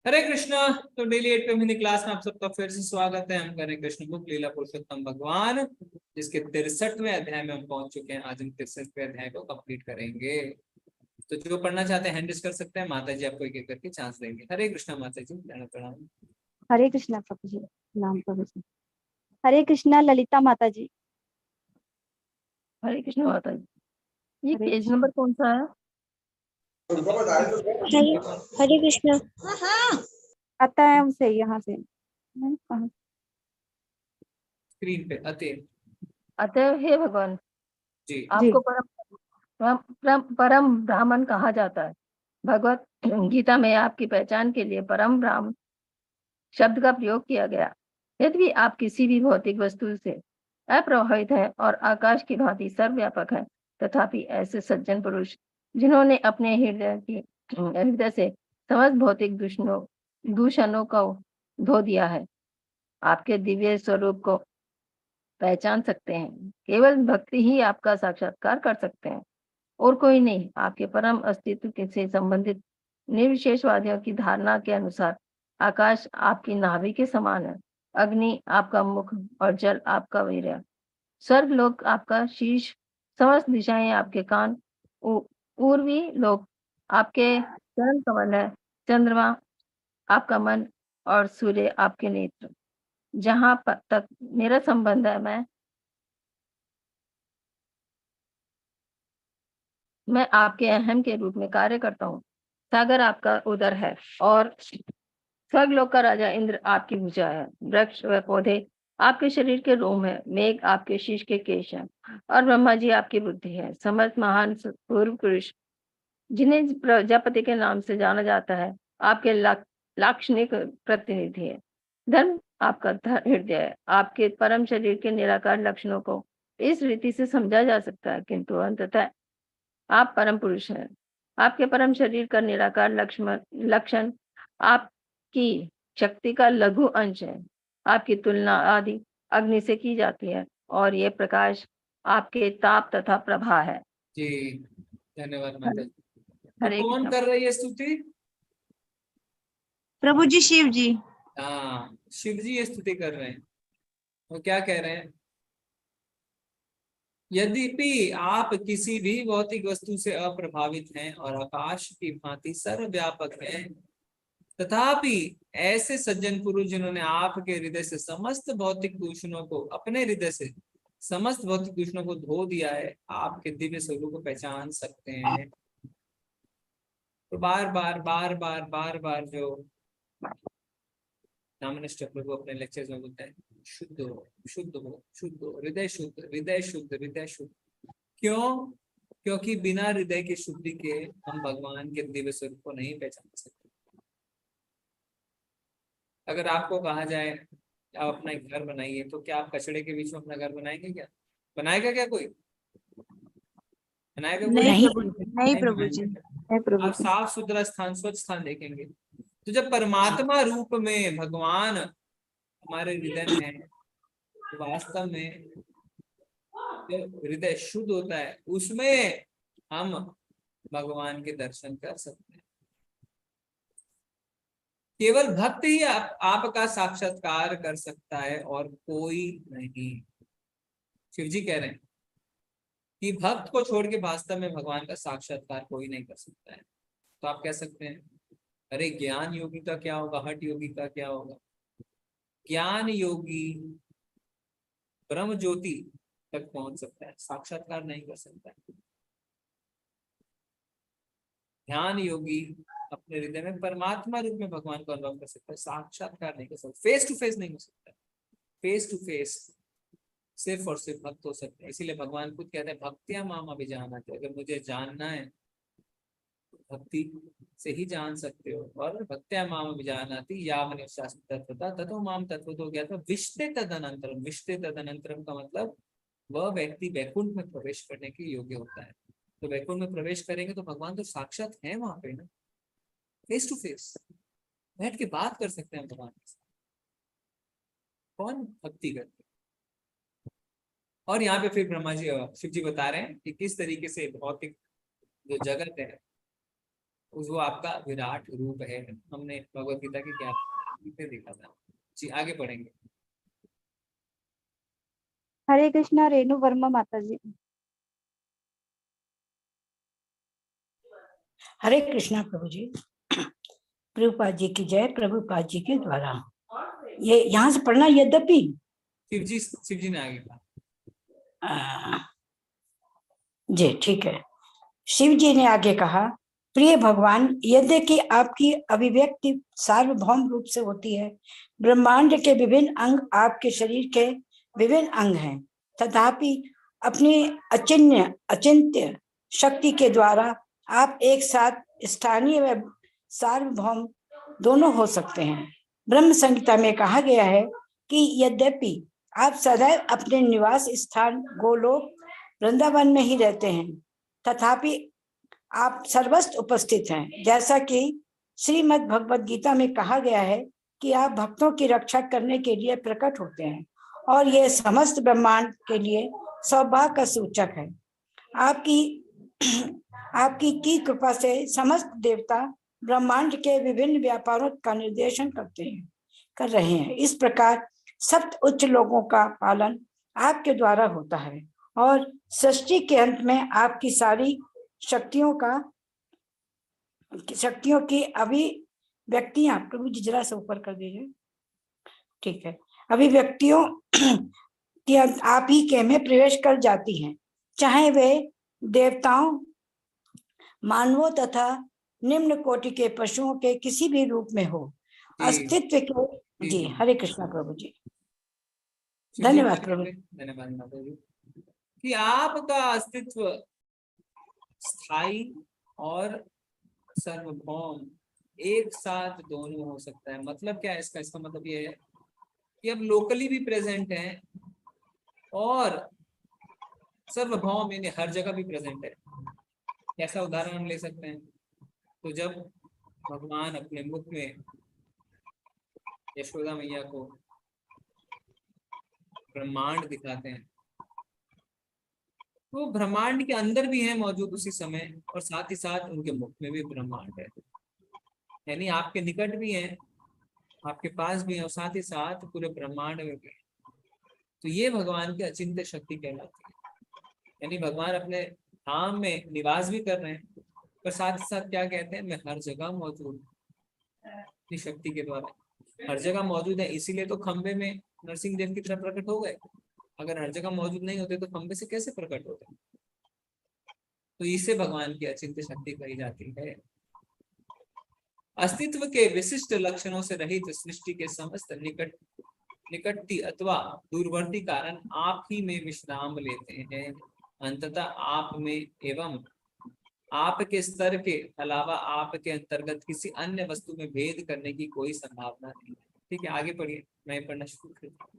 हरे कृष्णा। तो डेली 8 पे हिंदी क्लास में आप सबका फिर से स्वागत है। हम करें कृष्ण बुक लीला पुरुषोत्तम भगवान, जिसके 63वें अध्याय में हम पहुंच चुके हैं। आज हम 63वें अध्याय को कंप्लीट करेंगे। तो जो पढ़ना चाहते हैं हैंड रेज कर सकते हैं, माता जी आपको एक एक करके चांस देंगे। हरे कृष्णा माता जी, प्रणाम। हरे कृष्णा प्रभु जी, नाम प्रभु जी। हरे कृष्णा ललिता माता जी। हरे कृष्ण माता जी। ये हरे पेज कृष्ण। नंबर कौन सा है? हरे कृष्णा। आता है उसे यहाँ से कहाँ? स्क्रीन पे अते अतः हे भगवान, जी आपको परम ब्राह्मण कहा जाता है। भगवत गीता में आपकी पहचान के लिए परम ब्राह्मण शब्द का प्रयोग किया गया। यदि आप किसी भी भौतिक वस्तु से अप्रभावित है और आकाश की भांति सर्वव्यापक है, तथापि ऐसे सज्जन पुरुष जिन्होंने अपने हृदय से समस्त भौतिक दूषणों को धो दिया है, आपके दिव्य स्वरूप को पहचान सकते हैं। केवल भक्ति ही आपका साक्षात्कार कर सकते हैं और कोई नहीं। आपके परम अस्तित्व से संबंधित निर्विशेषवादियों की धारणा के अनुसार आकाश आपकी नाभि के समान है, अग्नि आपका मुख और जल आपका वीर्य, स्वर्ग लोक आपका शीश, समस्त दिशाएं आपके कान, पूर्वी लोक आपके चरण कमल है, चंद्रमा आपका मन और सूर्य आपके नेत्र। जहां तक मेरा संबंध है, मैं आपके अहम के रूप में कार्य करता हूँ। सागर आपका उदर है और स्वर्गलोक का राजा इंद्र आपकी भुजा है। वृक्ष व पौधे आपके शरीर के रोम है, मेघ आपके शीश के केश है और ब्रह्मा जी आपकी बुद्धि है। समस्त महान पूर्व पुरुष जिन्हें प्रजापति के नाम से जाना जाता है, आपके लाक्षणिक प्रतिनिधि है। धर्म आपका हृदय है। आपके परम शरीर के निराकार लक्षणों को इस रीति से समझा जा सकता है, किंतु अंततः आप परम पुरुष हैं। आपके परम शरीर का निराकार लक्षण आपकी शक्ति का लघु अंश है। आपकी तुलना आदि अग्नि से की जाती है और ये प्रकाश आपके ताप तथा प्रभा है। जी, धन्यवाद माता जी। तो हरे कौन कृष्ण। कर रही है स्तुति? प्रभु जी, शिव जी। हाँ, शिव जी ये स्तुति कर रहे हैं। वो क्या कह रहे हैं? यद्यपि आप किसी भी भौतिक वस्तु से अप्रभावित हैं और आकाश की भांति सर्वव्यापक हैं, तथापि ऐसे सज्जन पुरुष जिन्होंने आपके हृदय से समस्त भौतिक दूषणों को अपने हृदय से समस्त भौतिक दूषणों को धो दिया है, आपके दिव्य स्वरूप को पहचान सकते हैं। तो बार बार बार बार बार बार जो नामनिष्ठ प्रभु अपने लेक्चर्स में बोलते हैं, शुद्ध हो, शुद्ध हो, शुद्ध हो, हृदय शुद्ध, हृदय शुद्ध, हृदय शुद्ध। क्यों? क्योंकि बिना हृदय की शुद्धि के हम भगवान के दिव्य स्वरूप को नहीं पहचान सकते। अगर आपको कहा जाए आप अपना एक घर बनाइए, तो क्या आप कचड़े के बीच में अपना घर बनाएंगे? क्या बनाएगा? क्या कोई बनाएगा? कोई नहीं नहीं प्रभु जी। बनाएगा। आप साफ सुथरा स्थान, स्वच्छ स्थान देखेंगे। तो जब परमात्मा रूप में भगवान हमारे हृदय में है, तो वास्तव में जो हृदय शुद्ध होता है, उसमें हम भगवान के दर्शन कर सकते हैं। केवल भक्त ही आपका साक्षात्कार कर सकता है और कोई नहीं। शिव जी कह रहे हैं कि भक्त को छोड़ के वास्तव में भगवान का साक्षात्कार कोई नहीं कर सकता है। तो आप कह सकते हैं, अरे ज्ञान योगी का क्या होगा, हठ योगी का क्या होगा? ज्ञान योगी ब्रह्म ज्योति तक पहुंच सकता है, साक्षात्कार नहीं कर सकता है। ध्यान योगी अपने हृदय में परमात्मा रूप में भगवान को अनुभव कर सकता है, साक्षात्कार नहीं कर सकता, फेस टू फेस नहीं हो सकता। फेस टू फेस सिर्फ और सिर्फ भक्त हो सकते हैं। इसीलिए भगवान खुद कहते हैं, भक्तिया माम अभिजानाते। अगर मुझे जानना है तो भक्ति से ही जान सकते हो। और भक्त्या माम अभिजानाति या मनुष्य तत्वता ततो माम तत्वतो गया था विष्टे तदनंतरम। विष्टे तदनंतरम का मतलब वह व्यक्ति वैकुंठ में प्रवेश करने के योग्य होता है। तो वैकुंठ में प्रवेश करेंगे तो भगवान तो साक्षात है वहां पे ना, फेस टू फेस बैठ के बात कर सकते हैं भगवान के साथ। कौन भक्ति करते? और यहाँ पे फिर ब्रह्मा जी शिव जी बता रहे हैं कि किस तरीके से भौतिक जो जगत है वो आपका विराट रूप है। हमने भगवत गीता की क्या देखा था। जी आगे पढ़ेंगे। हरे कृष्णा रेणु वर्मा माता जी। हरे कृष्णा प्रभु जी। प्रभुपाद जी की जय। प्रभुपाद जी के द्वारा ये यहाँ से पढ़ना। यद्यपि शिव जी ने आगे कहा। जी ठीक है। शिव जी ने आगे कहा, प्रिय भगवान, यद्यपि आपकी अभिव्यक्ति सार्वभौम रूप से होती है, ब्रह्मांड के विभिन्न अंग आपके शरीर के विभिन्न अंग हैं, तथापि अपनी अचिंत्य शक्ति के द्वारा आप एक साथ स्थानीय व सार्वभौम दोनों हो सकते हैं। ब्रह्म संहिता में कहा गया है कि यद्यपि आप सदैव अपने निवास स्थान गोलोक वृंदावन में ही रहते हैं, तथापि आप सर्वस्त्र उपस्थित हैं। जैसा कि श्रीमद् भगवद गीता में कहा गया है कि आप भक्तों की रक्षा करने के लिए प्रकट होते हैं और यह समस्त ब्रह्मांड के लिए सौभाग्य का सूचक है। आपकी की कृपा से समस्त देवता ब्रह्मांड के विभिन्न व्यापारों का निर्देशन कर रहे हैं। इस प्रकार सप्त उच्च लोगों का पालन आपके द्वारा होता है और सृष्टि के अंत में आपकी सारी शक्तियों की अभिव्यक्तियां, प्रभु जी जरा से ऊपर कर दीजिए, ठीक है, अभिव्यक्तियों की आप ही के में प्रवेश कर जाती हैं, चाहे वे देवताओं, मानवों तथा निम्न कोटि के पशुओं के किसी भी रूप में हो। अस्तित्व के जी हरे कृष्णा प्रभु जी। धन्यवाद प्रभु। धन्यवाद माता जी कि आपका अस्तित्व स्थायी और सार्वभौम एक साथ दोनों हो सकता है। मतलब क्या है इसका? इसका मतलब ये है कि अब लोकली भी प्रेजेंट है और सार्वभौम यानी हर जगह भी प्रेजेंट है। ऐसा उदाहरण हम ले सकते हैं। तो जब भगवान अपने मुख में यशोदा मैया को ब्रह्मांड दिखाते हैं, तो ब्रह्मांड के अंदर भी है मौजूद उसी समय और साथ ही साथ उनके मुख में भी ब्रह्मांड है, यानी आपके निकट भी है, आपके पास भी है और साथ ही साथ पूरे ब्रह्मांड में भी है। तो ये भगवान की अचिंत्य शक्ति कहलाती है। यानी भगवान अपने धाम में निवास भी कर रहे हैं पर साथ ही साथ क्या कहते हैं, मैं हर जगह मौजूद अपनी शक्ति के द्वारा हर जगह मौजूद है। इसीलिए तो खंबे में नरसिंह देव की तरह प्रकट हो गए। अगर हर जगह मौजूद नहीं होते तो खंबे से कैसे प्रकट होते? तो इसे भगवान की अचिंत्य शक्ति कही जाती है। अस्तित्व के विशिष्ट लक्षणों से रहित सृष्टि के समस्त निकटती अथवा दूरवर्ती कारण आप ही में विश्राम लेते हैं। अंततः आप में एवं आपके स्तर के अलावा आपके अंतर्गत किसी अन्य वस्तु में भेद करने की कोई संभावना नहीं है। ठीक है, आगे पढ़िए, मैं पढ़ना शुरू करता हूँ।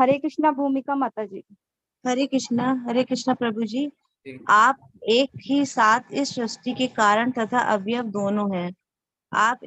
हरे कृष्णा भूमिका माता जी। हरे कृष्णा प्रभु जी। जी। आप एक ही साथ इस सृष्टि के कारण तथा अवयव दोनों हैं। आप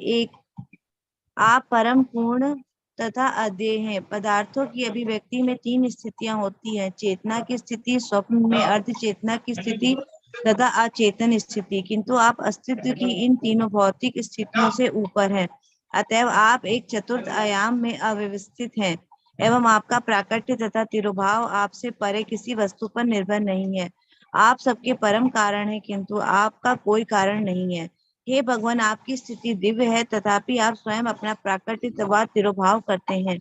परम पूर्ण तथा अध्यय हैं। पदार्थों की अभिव्यक्ति में तीन स्थितियां होती हैं, चेतना की स्थिति, स्वप्न में अर्ध चेतना की स्थिति तथा अचेतन स्थिति, किंतु आप अस्तित्व की इन तीनों भौतिक स्थितियों से ऊपर हैं। अतएव आप एक चतुर्थ आयाम में अव्यवस्थित हैं एवं आपका प्राकट्य तथा तिरोभाव आपसे परे किसी वस्तु पर निर्भर नहीं है। आप सबके परम कारण हैं, किंतु आपका कोई कारण नहीं है। हे भगवान, आपकी स्थिति दिव्य है, तथापि आप स्वयं अपना प्राकट्य तथा तिरोभाव करते हैं।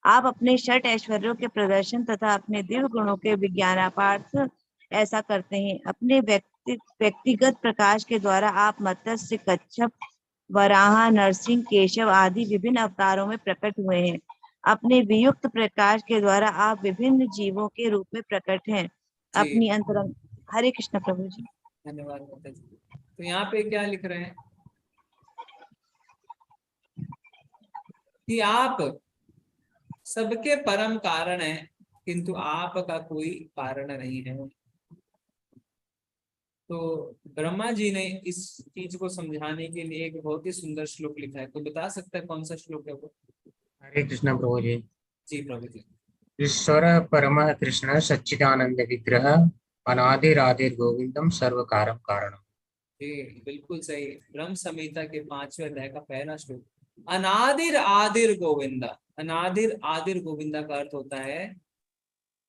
आप अपने षट ऐश्वर्यों के प्रदर्शन तथा अपने दिव्य गुणों के विज्ञानापार्थ ऐसा करते हैं। अपने व्यक्तिगत प्रकाश के द्वारा आप मत्स्य, कच्छप, वराह, नरसिंह, केशव आदि विभिन्न अवतारों में प्रकट हुए हैं। अपने वियुक्त प्रकाश के द्वारा आप विभिन्न जीवों के रूप में प्रकट हैं। अपनी अंतरंग। हरे कृष्ण प्रभु जी। धन्यवाद माता जी। तो यहाँ पे क्या लिख रहे हैं कि आप सबके परम कारण हैं, किंतु आपका कोई कारण नहीं है। तो ब्रह्मा जी ने इस चीज को समझाने के लिए एक बहुत ही सुंदर श्लोक लिखा है। तो बता सकता है कौन सा श्लोक है वो? हरे कृष्ण प्रभु जी। जी प्रभु जी। ईश्वर परम कृष्ण सच्चिदानंद विग्रह अनादिरादिर गोविंदम सर्व कारण कारणम। जी बिल्कुल सही। ब्रह्म संहिता के 5वें अध्याय का पहला श्लोक, अनादिर आदिर गोविंदा। अनादिर आदिर गोविंदा का अर्थ होता है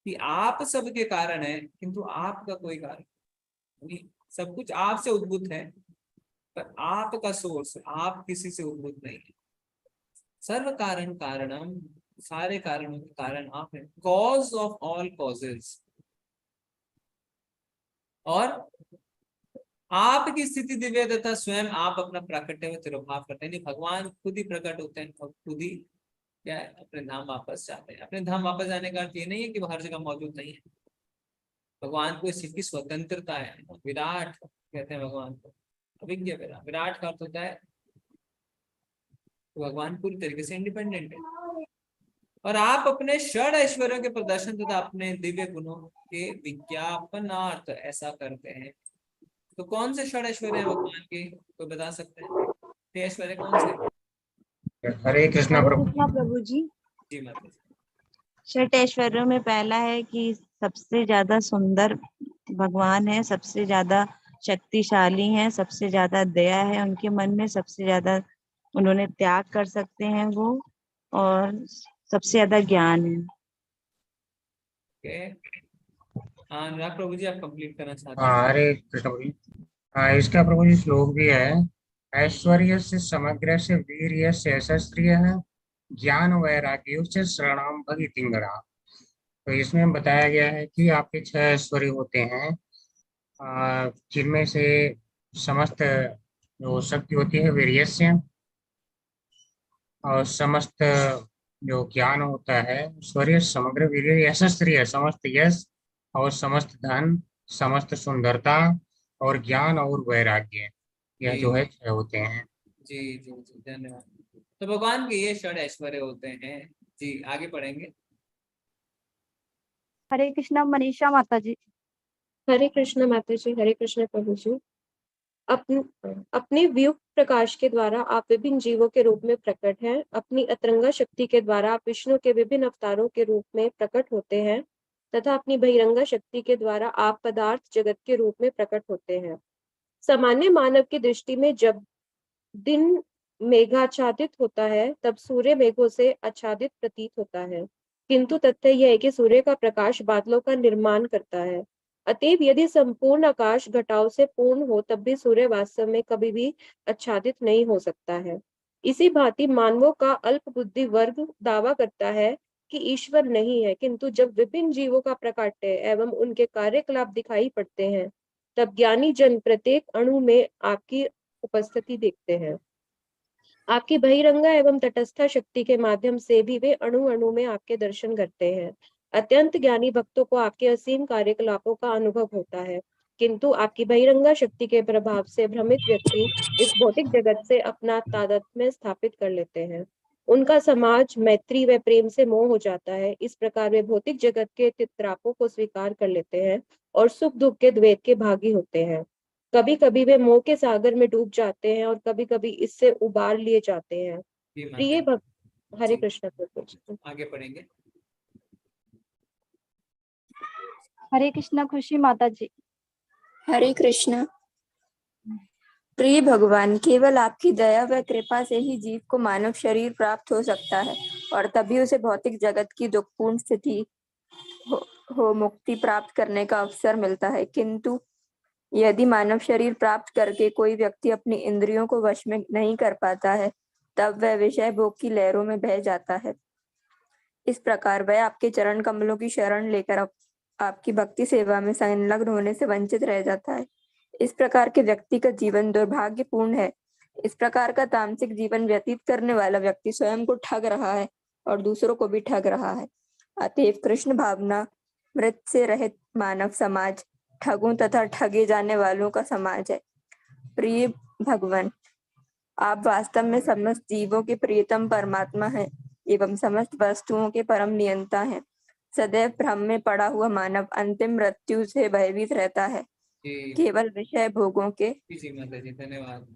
कि आप सबके कारण है किंतु आपका कोई कारण नहीं। सब कुछ आपसे उद्भूत है पर आपका सोर्स आप किसी से उद्भूत नहीं है। सर्व कारण कारणम, सारे कारणों के कारण आप हैं, कॉज ऑफ ऑल कॉजेज। और आपकी स्थिति दिव्य तथा स्वयं आप अपना प्राकट्य में तिरोभाव करते हैं। भगवान खुद ही प्रकट होते हैं और खुद ही क्या है, अपने धाम वापस जाते हैं। अपने धाम वापस जाने का अर्थ ये नहीं है कि वो हर जगह मौजूद नहीं है। भगवान को इस चीज की स्वतंत्रता है। विराट कहते हैं भगवान को, अभिज्ञ विराट। विराट का अर्थ होता है तो भगवान पूरी तरीके से इंडिपेंडेंट है। और आप अपने षड ऐश्वर्यों के प्रदर्शन तथा अपने दिव्य गुणों के विज्ञापनार्थ ऐसा करते हैं। तो कौन से षड ऐश्वर्य है भगवान के, कोई बता सकते हैं? ये ऐश्वर्य कौन से? हरे कृष्णा हरे प्रभु। कृष्णा प्रभु जी। जी माता जी। छठ ऐश्वर्यों में पहला है कि सबसे ज्यादा सुंदर भगवान है, सबसे ज्यादा शक्तिशाली हैं, सबसे ज्यादा दया है उनके मन में, सबसे ज्यादा उन्होंने त्याग कर सकते हैं वो, और सबसे ज्यादा ज्ञान है। ओके, अनुराग प्रभु जी आप कंप्लीट करना चाहते हैं? हाँ, हरे कृष्ण प्रभु जी। हाँ, इसका प्रभु जी श्लोक भी है, ऐश्वर्य से समग्र से वीर्य से शस्त्रिय है, ज्ञान वैराग्य से शरणाम भगितिंगड़ा। तो इसमें बताया गया है कि आपके 6 ऐश्वर्य होते हैं, जिनमें से समस्त जो शक्ति होती है वीर्यस्य, और समस्त जो ज्ञान होता है ऐश्वर्य, समग्र वीर्य, यशस्त्रिय समस्त यश, और समस्त धन, समस्त सुंदरता, और ज्ञान और वैराग्य, यह जो है जी 6 होते हैं। जी जी जी, धन्यवाद। तो भगवान के ये षड ऐश्वर्य होते हैं। जी आगे पढ़ेंगे। हरे कृष्णा मनीषा माता जी। हरे कृष्ण माता जी। हरे कृष्ण प्रभु जी। अपने व्युक्त प्रकाश के द्वारा आप विभिन्न जीवों के रूप में प्रकट हैं। अपनी अतरंगा शक्ति के द्वारा आप विष्णु के विभिन्न अवतारों के रूप में प्रकट होते हैं तथा अपनी बहिरंगा शक्ति के द्वारा आप पदार्थ जगत के रूप में प्रकट होते हैं। सामान्य मानव की दृष्टि में जब दिन मेघाच्छादित होता है तब सूर्य मेघों से आच्छादित प्रतीत होता है, किंतु तथ्य यह है कि सूर्य का प्रकाश बादलों का निर्माण करता है। अतएव यदि संपूर्ण आकाश घटाओं से पूर्ण हो तब भी सूर्य वास्तव में कभी भी आच्छादित नहीं हो सकता है। इसी भांति मानवों का अल्प बुद्धि वर्ग दावा करता है कि ईश्वर नहीं है, किंतु जब विभिन्न जीवों का प्रकाट्य एवं उनके कार्यकलाप दिखाई पड़ते हैं तब ज्ञानी जन प्रत्येक अणु में आपकी उपस्थिति देखते हैं। आपकी बहिरंगा एवं तटस्थ शक्ति के माध्यम से भी वे अणु अणु में आपके दर्शन करते हैं। अत्यंत ज्ञानी भक्तों को आपके असीम कार्यकलापों का अनुभव होता है, किंतु आपकी बहिरंगा शक्ति के प्रभाव से भ्रमित व्यक्ति इस भौतिक जगत से अपना तादात्म्य स्थापित कर लेते हैं। उनका समाज मैत्री व प्रेम से मोह हो जाता है। इस प्रकार वे भौतिक जगत के तित्रापों को स्वीकार कर लेते हैं और सुख दुख के द्वैत के भागी होते हैं। कभी कभी वे मोह के सागर में डूब जाते हैं और कभी कभी इससे उबार लिए जाते हैं। जी माता प्रिय जी। भक्त हरे जी, कृष्ण प्रभु जी। आगे पढ़ेंगे। हरे कृष्णा खुशी माता जी। हरे कृष्ण। प्रिय भगवान, केवल आपकी दया व कृपा से ही जीव को मानव शरीर प्राप्त हो सकता है और तभी उसे भौतिक जगत की दुखपूर्ण स्थिति हो मुक्ति प्राप्त करने का अवसर मिलता है। किंतु यदि मानव शरीर प्राप्त करके कोई व्यक्ति अपनी इंद्रियों को वश में नहीं कर पाता है तब वह विषय भोग की लहरों में बह जाता है। इस प्रकार वह आपके चरण कमलों की शरण लेकर आपकी भक्ति सेवा में संलग्न होने से वंचित रह जाता है। इस प्रकार के व्यक्ति का जीवन दुर्भाग्यपूर्ण है। इस प्रकार का तामसिक जीवन व्यतीत करने वाला व्यक्ति स्वयं को ठग रहा है और दूसरों को भी ठग रहा है। अतएव कृष्ण भावना मृत से रहित मानव समाज ठगों तथा ठगे जाने वालों का समाज है। प्रिय भगवान, आप वास्तव में समस्त जीवों के प्रियतम परमात्मा हैं एवं समस्त वस्तुओं के परम नियंता हैं। सदैव भ्रम में पड़ा हुआ मानव अंतिम मृत्यु से भयभीत रहता है, जी केवल विषय भोगों के। जी माता जी, धन्यवाद।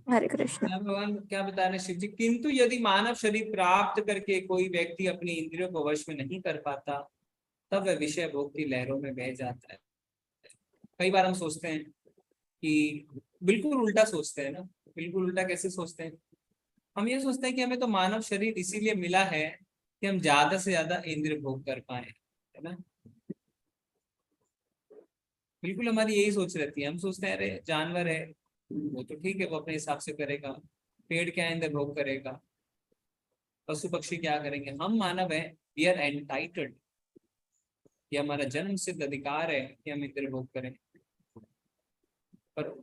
हरे कृष्ण। क्या भगवान क्या बता रहे हैं शिव जी? किंतु यदि मानव शरीर प्राप्त करके कोई व्यक्ति अपनी इंद्रियों को वश में नहीं कर पाता तब वह विषय भोग की लहरों में बह जाता है। कई बार हम सोचते हैं कि बिल्कुल उल्टा सोचते हैं ना। बिल्कुल उल्टा कैसे सोचते हैं? हम ये सोचते हैं कि हमें तो मानव शरीर इसीलिए मिला है कि हम ज्यादा से ज्यादा इंद्रिय भोग कर पाए, है ना। बिल्कुल हमारी यही सोच रहती है। हम सोचते हैं अरे जानवर है, वो तो ठीक है, वो अपने हिसाब से करेगा। पेड़ क्या इंद्र भोग करेगा, पशु पक्षी क्या करेंगे। हम मानव है, वी आर एंटाइटल्ड, ये हमारा जन्म सिद्ध अधिकार है कि हम इंद्र भोग करें। पर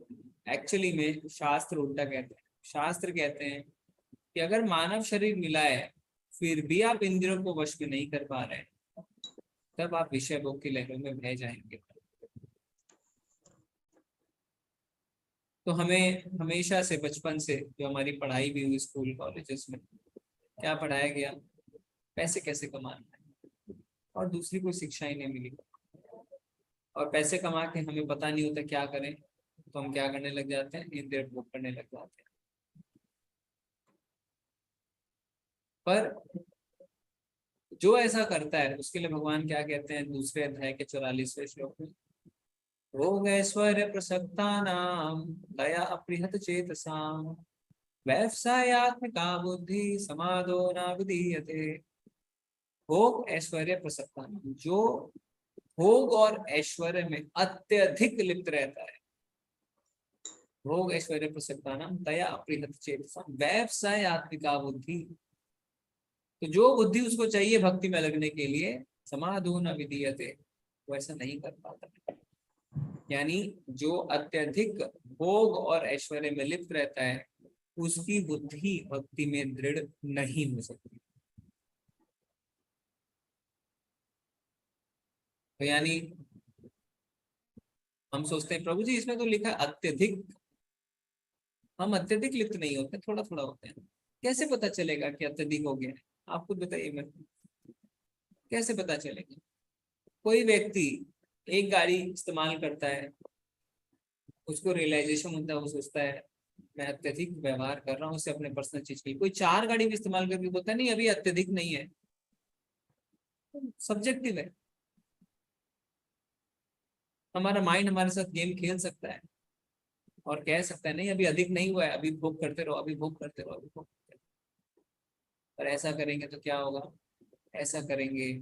एक्चुअली में शास्त्र उल्टा कहते हैं। शास्त्र कहते हैं कि अगर मानव शरीर मिला है फिर भी आप इंद्रियों को वश में नहीं कर पा रहे हैं, तब आप विषय भोग की लहरों में बह जाएंगे। तो हमें हमेशा से बचपन से जो हमारी पढ़ाई भी हुई स्कूल कॉलेजेस में, क्या पढ़ाया गया? पैसे कैसे कमाना है, और दूसरी कोई शिक्षा ही नहीं मिली। और पैसे कमा के हमें पता नहीं होता क्या करें, तो हम क्या करने लग जाते हैं? इंद्रिय भोग करने लग जाते हैं। पर जो ऐसा करता है उसके लिए भगवान क्या कहते हैं दूसरे अध्याय के 44वें श्लोक में? भोग ऐश्वर्य प्रसक्तानां दया अपृहत चेतसां व्यवसायात्मिका बुद्धि समादो न विधीयते। भोग ऐश्वर्य प्रसक्तानां, जो भोग और ऐश्वर्य में अत्यधिक लिप्त रहता है। भोग ऐश्वर्य प्रसक्तानां दया अपृहत चेतसां व्यवसायात्मिका बुद्धि, तो जो बुद्धि उसको चाहिए भक्ति में लगने के लिए, समाधो न विधीयते, वो ऐसा नहीं कर पाता। यानी जो अत्यधिक भोग और ऐश्वर्य में लिप्त रहता है उसकी बुद्धि भक्ति में दृढ़ नहीं हो सकती। तो यानी हम सोचते हैं प्रभु जी इसमें तो लिखा है अत्यधिक। हम अत्यधिक लिप्त नहीं होते, थोड़ा थोड़ा होते हैं। कैसे पता चलेगा कि अत्यधिक हो गया है? आप खुद बताइए मेरे को, कैसे पता चलेगा? कोई व्यक्ति एक गाड़ी इस्तेमाल करता है, उसको रियलाइजेशन होता है, वो सोचता है मैं अत्यधिक व्यवहार कर रहा हूँ उससे अपने पर्सनल चीज के लिए। कोई 4 गाड़ी भी इस्तेमाल करके बोलता है नहीं अभी अत्यधिक नहीं है, सब्जेक्टिव है। हमारा माइंड हमारे साथ गेम खेल सकता है और कह सकता है नहीं अभी अधिक नहीं हुआ है, अभी भोग करते रहो, अभी भोग करते रहो, अभी भोग करते रहो। पर ऐसा करेंगे तो क्या होगा? ऐसा करेंगे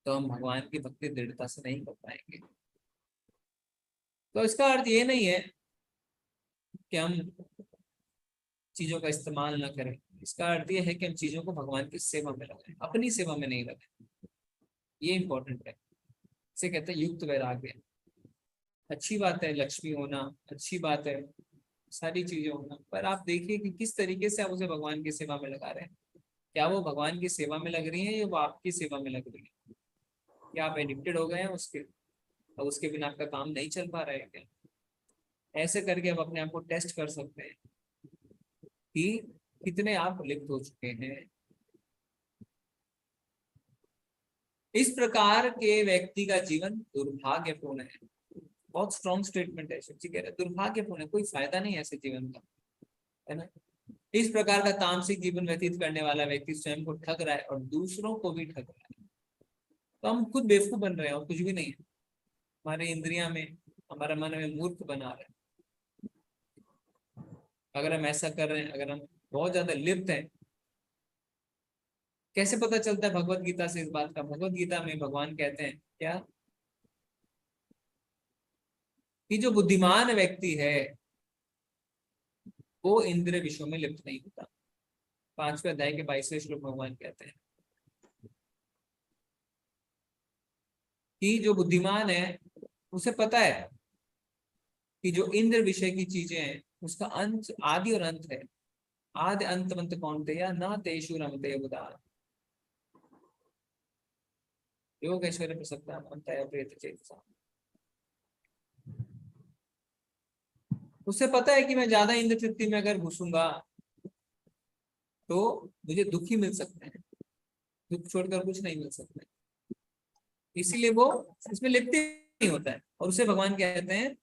तो हम भगवान की भक्ति दृढ़ता से नहीं कर पाएंगे। तो इसका अर्थ ये नहीं है कि हम चीजों का इस्तेमाल ना करें। इसका अर्थ ये है कि हम चीजों को भगवान की सेवा में लगाएं, अपनी सेवा में नहीं लगाएं। ये इंपॉर्टेंट है। इसे कहते हैं युक्त वैराग्य। अच्छी बात है लक्ष्मी होना, अच्छी बात है सारी चीजें होना, पर आप देखिए कि किस तरीके से आप उसे भगवान की सेवा में लगा रहे हैं। क्या वो भगवान की सेवा में लग रही है या वो आपकी सेवा में लग रही है? क्या आप एडिक्टेड हो गए हैं उसके, और उसके बिना आपका काम नहीं चल पा रहा है क्या? ऐसे करके आप अपने आप को टेस्ट कर सकते हैं कि कितने आप लिप्त हो चुके हैं। इस प्रकार के व्यक्ति का जीवन दुर्भाग्यपूर्ण है। बहुत स्ट्रॉन्ग स्टेटमेंट है, शिव जी कह रहे हैं दुर्भाग्यपूर्ण है, कोई फायदा नहीं है ऐसे जीवन का, है ना। इस प्रकार का तामसिक जीवन व्यतीत करने वाला व्यक्ति स्वयं को ठग रहा है और दूसरों को भी ठग रहा है। तो हम खुद बेवकूफ बन रहे हैं और कुछ भी नहीं है। हमारे इंद्रियां में, हमारा मन में मूर्ख बना रहे हैं। अगर हम ऐसा कर रहे हैं, अगर हम बहुत ज्यादा लिप्त हैं, कैसे पता चलता है भगवत गीता से इस बात का? भगवत गीता में भगवान कहते हैं क्या, कि जो बुद्धिमान व्यक्ति है वो इंद्रिय विषयों में लिप्त नहीं होता। 5वें अध्याय के 22वें श्लोक भगवान कहते हैं कि जो बुद्धिमान है उसे पता है कि जो इंद्र विषय की चीजें हैं उसका अंत, आदि और अंत है। आदि अंत कौन्तेय न तेषु रमते बुधा योग ऐश्वर्य प्रसक्ता अंतय प्रेत चेतसा। उसे पता है कि मैं ज्यादा इंद्र तृप्ति में अगर घुसूंगा तो मुझे दुख ही मिल सकते हैं, दुख छोड़कर कुछ नहीं मिल सकता है। इसीलिए वो इसमें लिप्त नहीं होता है और उसे भगवान कहते हैं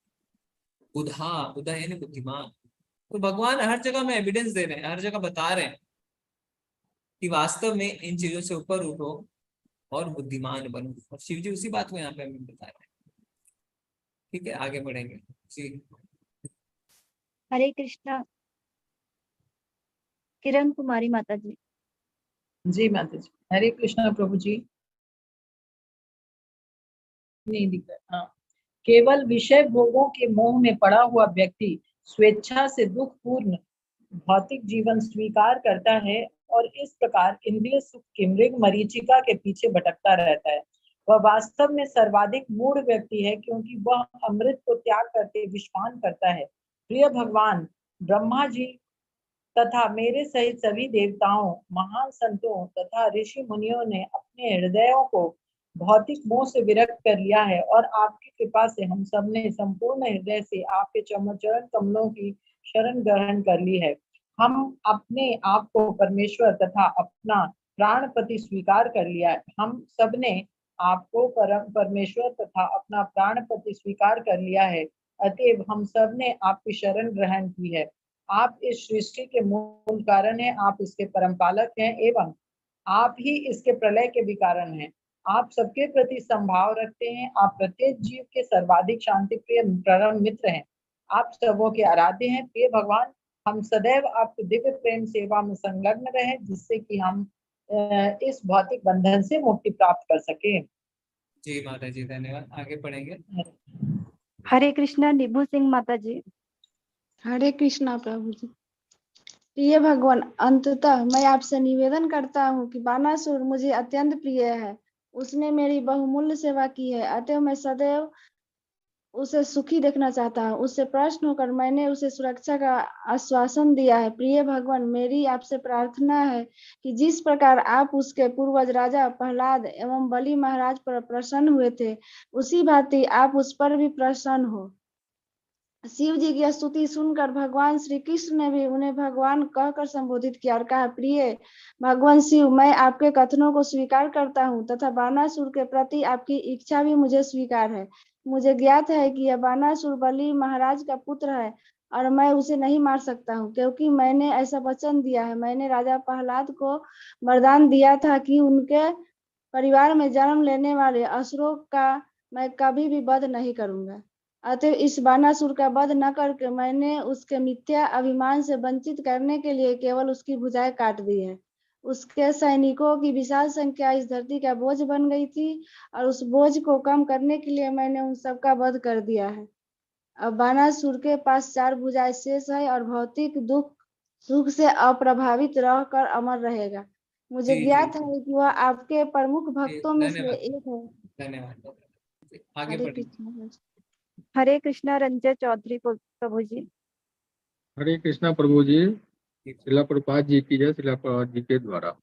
बुधा। बुधा यानी बुद्धिमान। तो भगवान हर जगह में एविडेंस दे रहे हैं, हर जगह बता रहे हैं कि वास्तव में इन चीजों से ऊपर उठो और बुद्धिमान बनो। और शिव जी उसी बात को यहाँ पे हमें बता रहे हैं। ठीक है, आगे बढ़ेंगे जी। हरे कृष्णा किरण कुमारी माता जी। जी माता जी। हरे कृष्णा प्रभु जी। नहीं दिख रहा। हाँ। केवल विषय भोगों के मोह में पड़ा हुआ व्यक्ति स्वेच्छा से दुखपूर्ण भौतिक जीवन स्वीकार करता है और इस प्रकार इंद्रिय सुख की मृग मरीचिका के पीछे भटकता रहता है। वह वास्तव में सर्वाधिक मूढ़ व्यक्ति है, क्योंकि वह अमृत को त्याग करके विषपान करता है। प्रिय भगवान, ब्रह्मा जी तथा मेरे सहित सभी देवताओं, महान संतों तथा ऋषि मुनियों ने अपने हृदयों को भौतिक मोह से विरक्त कर लिया है और आपकी कृपा से हम सब ने संपूर्ण हृदय से आपके चरण कमलों की शरण ग्रहण कर ली है। हम अपने आप को परमेश्वर तथा अपना प्राणपति स्वीकार कर लिया है। हम सब ने आपको परमेश्वर तथा अपना प्राणपति स्वीकार कर लिया है। अतएव हम सब ने आपकी शरण ग्रहण की है। आप इस सृष्टि के मूल कारण हैं, आप इसके परम पालक हैं एवं आप ही इसके प्रलय के भी कारण हैं। आप सबके प्रति संभाव रखते हैं। आप प्रत्येक जीव के सर्वाधिक शांति प्रिय परम मित्र हैं। आप सबों के आराध्य हैं। प्रिय भगवान, हम सदैव आपके दिव्य प्रेम सेवा में संलग्न रहे, जिससे कि हम इस भौतिक बंधन से मुक्ति प्राप्त कर सके। जी माता जी, धन्यवाद। आगे पढ़ेंगे। हरे कृष्णा निभु सिंह माता जी। हरे कृष्णा प्रभु जी। प्रिय भगवान, अंततः मैं आपसे निवेदन करता हूँ कि बानासुर मुझे अत्यंत प्रिय है। उसने मेरी बहुमूल्य सेवा की है, अतः मैं सदैव उसे सुखी देखना चाहता हूँ। उससे प्रश्न होकर मैंने उसे सुरक्षा का आश्वासन दिया है। प्रिय भगवान, मेरी आपसे प्रार्थना है कि जिस प्रकार आप उसके पूर्वज राजा प्रहलाद एवं बलि महाराज पर प्रसन्न हुए थे, उसी भांति आप उस पर भी प्रसन्न हो। शिव जी की स्तुति सुनकर भगवान श्री कृष्ण ने भी उन्हें भगवान कहकर संबोधित किया और कहा, प्रिय भगवान शिव, मैं आपके कथनों को स्वीकार करता हूँ तथा बानासुर के प्रति आपकी इच्छा भी मुझे स्वीकार है। मुझे ज्ञात है कि यह बानासुर बलि महाराज का पुत्र है और मैं उसे नहीं मार सकता हूँ, क्योंकि मैंने ऐसा वचन दिया है। मैंने राजा प्रहलाद को वरदान दिया था कि उनके परिवार में जन्म लेने वाले असुरों का मैं कभी भी वध नहीं करूंगा। अतः इस बानासुर का वध न करके मैंने उसके मिथ्या अभिमान से वंचित करने के लिए केवल उसकी भुजाएं काट दी है। उसके सैनिकों की विशाल संख्या इस धरती का बोझ बन गई थी और उस बोझ को कम करने के लिए मैंने उन सबका वध कर दिया है। अब बानासुर के पास 4 भुजाएं शेष है और भौतिक दुख सुख से अप्रभावित रहकर अमर रहेगा। मुझे ज्ञात है कि वह आपके प्रमुख भक्तों में से एक है। धन्यवाद। आगे हरे पढ़िए। कृष्ण। हरे कृष्णा रंजय चौधरी प्रभु जी। हरे कृष्णा प्रभु जी। शिला प्रभुपाद जी की जय। शिला प्रभुपाद जी के द्वारा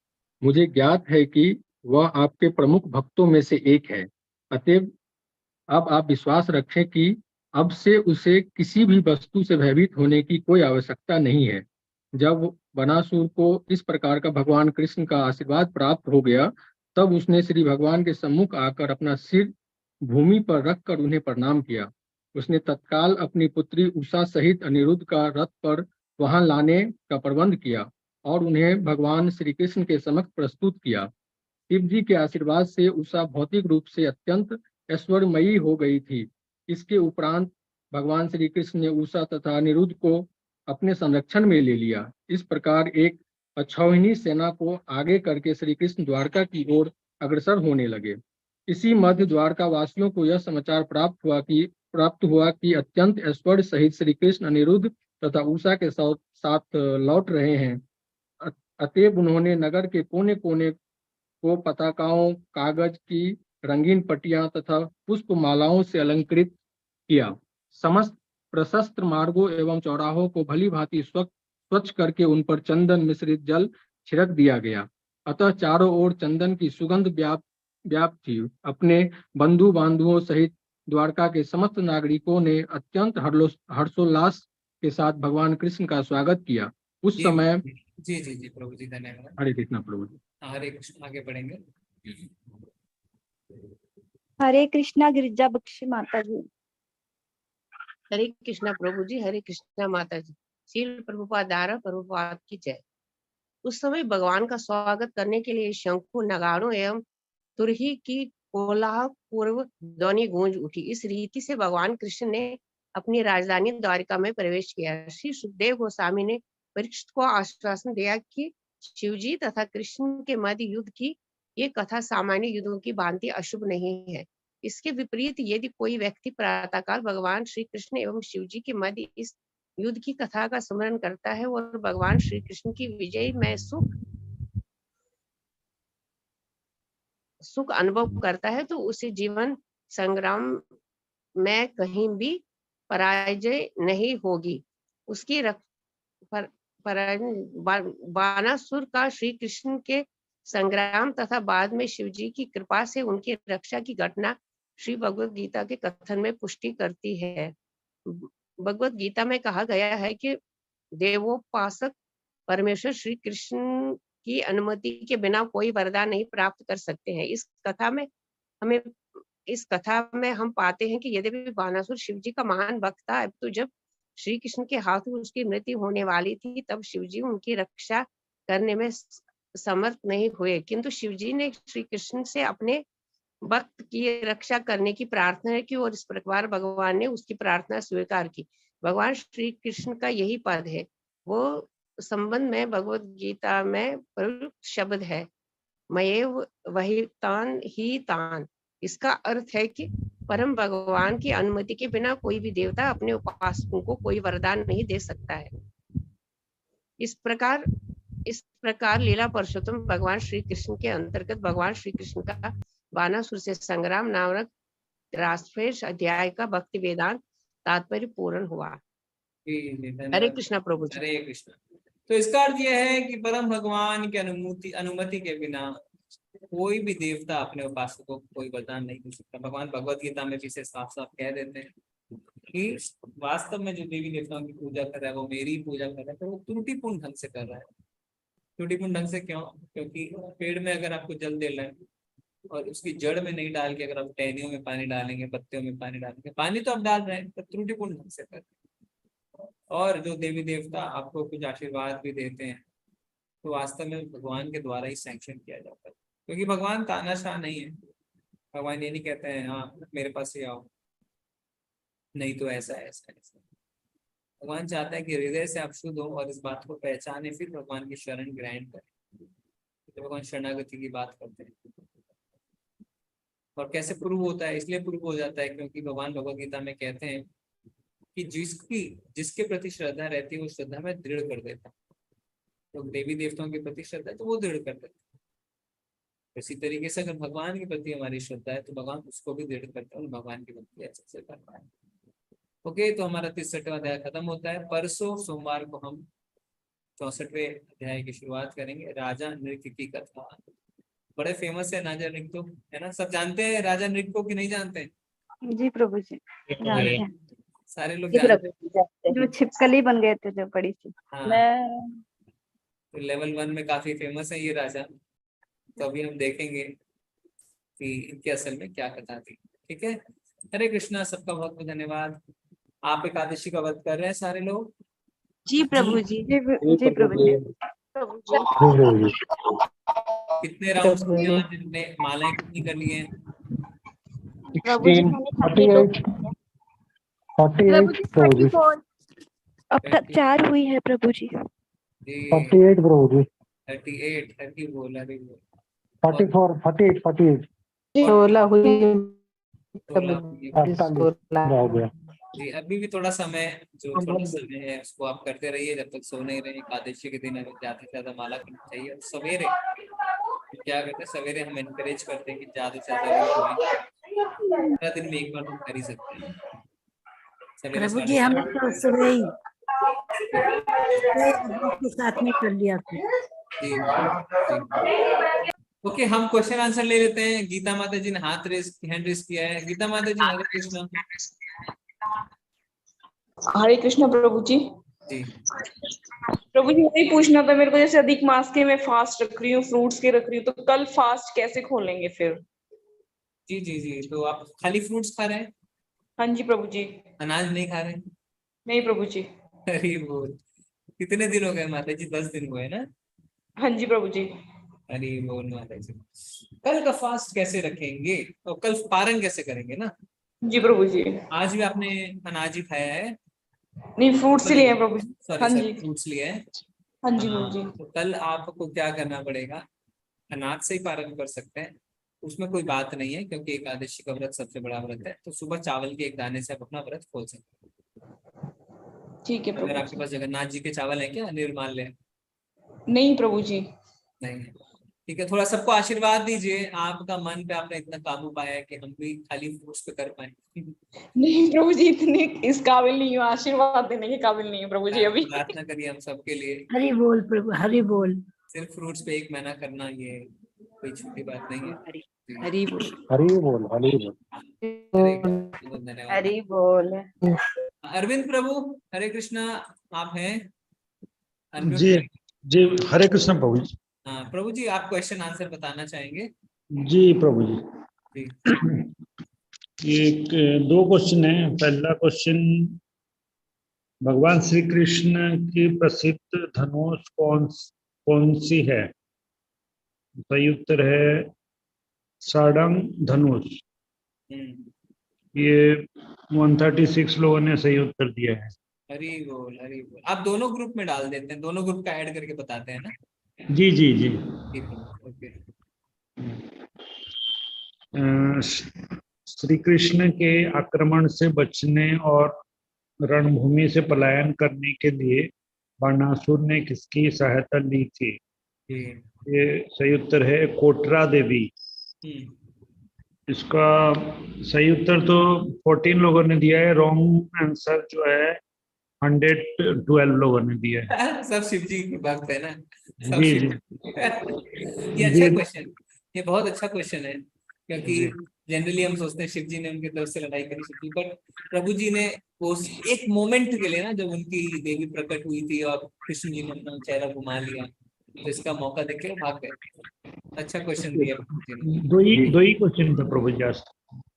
मुझे ज्ञात है कि वह आपके प्रमुख भक्तों में से एक है। अतएव अब आप विश्वास रखें कि अब से उसे किसी भी वस्तु से भयभीत होने की कोई आवश्यकता नहीं है। जब बनासुर को इस प्रकार का भगवान कृष्ण का आशीर्वाद प्राप्त हो गया, तब उसने श्री भगवान के सम्मुख आकर अपना सिर भूमि पर रखकर उन्हें प्रणाम किया। उसने तत्काल अपनी पुत्री उषा सहित अनिरुद्ध का रथ पर वहां लाने का प्रबंध किया और उन्हें भगवान श्री कृष्ण के समक्ष प्रस्तुत किया। शिव जी के आशीर्वाद से उषा भौतिक रूप से अत्यंत ऐश्वर्यमयी हो गई थी। इसके उपरांत भगवान श्री कृष्ण ने उषा तथा अनिरुद्ध को अपने संरक्षण में ले लिया। इस प्रकार एक अक्षौहिणी सेना को आगे करके श्री कृष्ण द्वारका की ओर अग्रसर होने लगे। इसी मध्य द्वारका वासियों को यह समाचार प्राप्त हुआ कि अत्यंत ऐश्वर्य सहित श्री कृष्ण अनिरुद्ध तथा उषा के साथ लौट रहे हैं। अतएव उन्होंने नगर के कोने कोने को पताकाओं, कागज की रंगीन पट्टियां तथा पुष्प मालाओं से अलंकृत किया। समस्त प्रशस्त मार्गों एवं चौराहों को भली भांति स्वच्छ करके उन पर चंदन मिश्रित जल छिड़क दिया गया। अतः चारों ओर चंदन की सुगंध व्याप्त थी। अपने बंधु बांधुओं सहित द्वारका के समस्त नागरिकों ने अत्यंत हर्षोल्लास के साथ भगवान कृष्ण का स्वागत किया। उस समय जी प्रभु जी, धन्यवाद। हरे कृष्ण प्रभु जी। हरे कृष्ण। आगे बढ़ेंगे। हरे कृष्णा गिरिजा बख्शी माता जी। हरे कृष्णा प्रभु जी। हरे कृष्णा माता जी। श्रील प्रभुपाद द्वारा प्रभुपाद की जय। उस समय भगवान का स्वागत करने के लिए शंखों, नगाड़ों एवं तुरही की कोलाहल पूर्व ध्वनि गूंज उठी। इस रीति से भगवान कृष्ण ने अपनी राजधानी द्वारिका में प्रवेश किया। श्री सुखदेव गोस्वामी ने परीक्षित को आश्वासन दिया कि शिवजी तथा कृष्ण के मध्य युद्ध की ये कथा सामान्य युद्धों की भांति अशुभ नहीं है। इसके विपरीत यदि कोई व्यक्ति प्रातःकाल भगवान श्री कृष्ण एवं शिवजी के मध्य इस युद्ध की कथा का स्मरण करता है और भगवान श्री कृष्ण की विजय में सुख अनुभव करता है, तो उसे जीवन संग्राम में कहीं भी पराजय नहीं होगी। उसकी बानासुर का श्री कृष्ण के संग्राम तथा बाद में शिवजी की कृपा से उनकी रक्षा की घटना श्री भगवत गीता के कथन में पुष्टि करती है। भगवत गीता में कहा गया है कि देवोपासक परमेश्वर श्री कृष्ण की अनुमति के बिना कोई वरदान नहीं प्राप्त कर सकते हैं। इस कथा में हम पाते हैं कि यद्यपि बानासुर शिवजी का महान भक्त था, तो जब श्री कृष्ण के हाथों उसकी मृत्यु होने वाली थी तब शिवजी उनकी रक्षा करने में समर्थ नहीं हुए, किंतु शिवजी ने श्री कृष्ण से अपने भक्त की रक्षा करने की प्रार्थना की और इस प्रकार भगवान ने उसकी प्रार्थना स्वीकार की। भगवान श्री कृष्ण का यही पद है, वो संबंध में भगवत गीता में प्रयुक्त शब्द है मयेव वही तान ही तान। इसका अर्थ है कि परम भगवान की अनुमति के बिना कोई भी देवता अपने उपासकों को कोई वरदान नहीं दे सकता है। इस प्रकार लीला पुरुषोत्तम भगवान श्री कृष्ण के अंतर्गत भगवान श्री कृष्ण का बानासुर से संग्राम नामक रासफेश अध्याय का भक्ति वेदांत तात्पर्य पूर्ण हुआ। हरे कृष्णा प्रभु जी। हरे कृष्णा। तो इसका अर्थ यह है कि परम भगवान की अनुमति के बिना कोई भी देवता अपने उपासकों को कोई वरदान नहीं दे सकता। भगवान भगवत गीता में भी से साफ साफ कह देते हैं कि वास्तव में जो देवी देवताओं की पूजा कर रहा है वो मेरी पूजा कर रहा है, तो वो त्रुटिपूर्ण ढंग से कर रहा है। त्रुटिपूर्ण ढंग से क्यों? क्योंकि पेड़ में अगर आपको जल दे रहे हैं और उसकी जड़ में नहीं डाल के अगर आप टहनियों में पानी डालेंगे, पत्तियों में पानी डालेंगे, पानी तो आप डाल रहे हैं पर त्रुटिपूर्ण ढंग से कर रहे हैं। और जो देवी देवता आपको कुछ आशीर्वाद भी देते हैं तो वास्तव में भगवान के द्वारा ही सैंक्शन किया जाता है, क्योंकि भगवान तानाशाह नहीं है। भगवान ये नहीं कहते हैं हाँ मेरे पास ही आओ, नहीं तो ऐसा ऐसा ऐसा। भगवान चाहता है कि हृदय से आप शुद्ध हो और इस बात को पहचाने, फिर भगवान की शरण ग्रहण करें। तो भगवान शरणागति की बात करते हैं। और कैसे प्रूव होता है? इसलिए प्रूव हो जाता है क्योंकि भगवान भगवत गीता में कहते हैं कि जिसके प्रति श्रद्धा रहती है वो श्रद्धा में दृढ़ कर देता है। तो देवी देवताओं के प्रति श्रद्धा तो वो दृढ़ कर देता है। इसी तरीके से अगर भगवान के प्रति हमारी श्रद्धा है तो भगवान उसको भी दृढ़ करता है और भगवान की भक्ति अच्छे से करता है। ओके, तो हमारा 63वां अध्याय खत्म होता है। परसों सोमवार को हम 64वें अध्याय की शुरुआत करेंगे, राजा नृत्य की कथा। बड़े फेमस है राजा नृत्य, है ना? सब जानते हैं राजा नृत्य को कि नहीं जानते हैं? जी प्रभु जी जानते हैं, सारे लोग जानते हैं। जो छिपकली बन गए थे जो बड़ी सी। हाँ, तो लेवल 1 में काफी फेमस है ये राजा। तो अभी हम देखेंगे कि इनके असल में क्या कथा थी। ठीक है, हरे कृष्णा। सबका बहुत बहुत धन्यवाद। आप एकादशी का व्रत कर रहे हैं सारे लोग? जी प्रभु जी। जी प्रभु जी। कितने राउंड्स जितने मालाएं कितनी कर ली हैं? 48 अब तक 4 हुई है प्रभु जी। 48 प्रभु जी। 38 30 बोला भी 44 48 16 हुई। 16 हो गया जी। अभी भी थोड़ा समय है उसको आप करते रहिए जब तक सो नहीं रहे। एकादशी के दिन ज्यादा से ज्यादा माला करना चाहिए। सवेरे क्या करते हैं, सवेरे हम एनकरेज करते हैं कि ज्यादा से ज्यादा दिन में एक बार तुम कर ही सकते हैं। प्रभु जी हमने तो सुबह ही के साथ में कर लिया था। ओके, हम क्वेश्चन आंसर ले लेते हैं। गीता माता जी ने हैंड रेस किया है। गीता माता जी, हरे कृष्ण। हरे कृष्ण प्रभु जी। जी प्रभु जी यही पूछना था मेरे को, जैसे अधिक मास के मैं फास्ट रख रही हूँ, फ्रूट्स के रख रही हूँ, तो कल फास्ट कैसे खोलेंगे फिर? जी जी जी। तो आप खाली फ्रूट्स खा रहे हैं? हाँ जी प्रभु जी। अनाज नहीं खा रहे? नहीं प्रभु जी। अरे बोल, कितने दिन हो गए माता जी? 10 दिन हुए ना? हाँ जी प्रभु जी। अरे बोल माता जी, कल का फास्ट कैसे रखेंगे और कल पारण कैसे करेंगे ना? जी प्रभु जी। आज भी आपने अनाज ही खाया है? नहीं, फ्रूट्स ही लिए हैं प्रभु जी। सॉरी हाँ सॉरी, जी। फ्रूट्स लिए हैं। हाँ जी प्रभु जी। तो कल आपको क्या करना पड़ेगा, अनाज से ही पारण कर सकते हैं, उसमें कोई बात नहीं है, क्योंकि एकादशी का व्रत सबसे बड़ा व्रत है। तो सुबह चावल के एक दाने से आप अपना व्रत खोल सकते हैं। ठीक है अगर प्रभु आपके पास जगन्नाथ जी के चावल है क्या, निर्माल्य? नहीं प्रभु जी। नहीं है, ठीक है। थोड़ा सबको आशीर्वाद दीजिए, आपका मन पे आपने इतना काबू पाया है कि हम भी खाली फ्रूट्स पे कर पाए। नहीं प्रभु जी, इतने इस काबिल नहीं हूँ, आशीर्वाद देने के काबिल नहीं है प्रभु जी अभी। प्रार्थना करिए हम सबके लिए। हरि बोल प्रभु, हरि बोल। सिर्फ फ्रूट्स पे 1 महीना करना, ये कोई छोटी बात नहीं है। हरि बोल। हरि बोल, हरि बोल। धन्यवाद। हरि बोल। अरविंद प्रभु, हरे कृष्णा, आप हैं? अनम्यूट जी करें। जी, हरे कृष्ण प्रभु जी। हाँ प्रभु जी, आप क्वेश्चन आंसर बताना चाहेंगे? जी प्रभु जी, जी। एक 2 क्वेश्चन है। पहला क्वेश्चन, भगवान श्री कृष्ण की प्रसिद्ध धनुष कौन सी है? सही उत्तर है सारंग धनुष। ये 136 लोगों ने सही उत्तर दिया है। हरि बोल, हरि बोल। आप दोनों ग्रुप में डाल देते हैं, दोनों ग्रुप का ऐड करके बताते हैं ना? जी जी जी। ठीक है, ओके। श्री कृष्ण के आक्रमण से बचने और रणभूमि से पलायन करने के लिए बाणासुर ने किसकी सहायता ली थी? ये सही उत्तर है कोटरा देवी। इसका सही उत्तर तो 14 लोगों ने दिया है, रॉन्ग आंसर जो है 112 लोगों ने दिया है। सब शिव जी की भक्त है ना, सब जी शिव। जी। ये अच्छा जी क्वेश्चन, ये बहुत अच्छा क्वेश्चन है, क्योंकि जनरली हम सोचते हैं शिव जी ने उनकी तरफ से लड़ाई करी, शिव जी, बट प्रभु जी ने उस एक मोमेंट के लिए ना, जब उनकी देवी प्रकट हुई थी और कृष्ण जी ने अपना चेहरा घुमा लिया, तो इसका मौका देख के भाग गए। अच्छा क्वेश्चन दिया प्रभु जी ने। दो ही क्वेश्चन था प्रभु जी आज।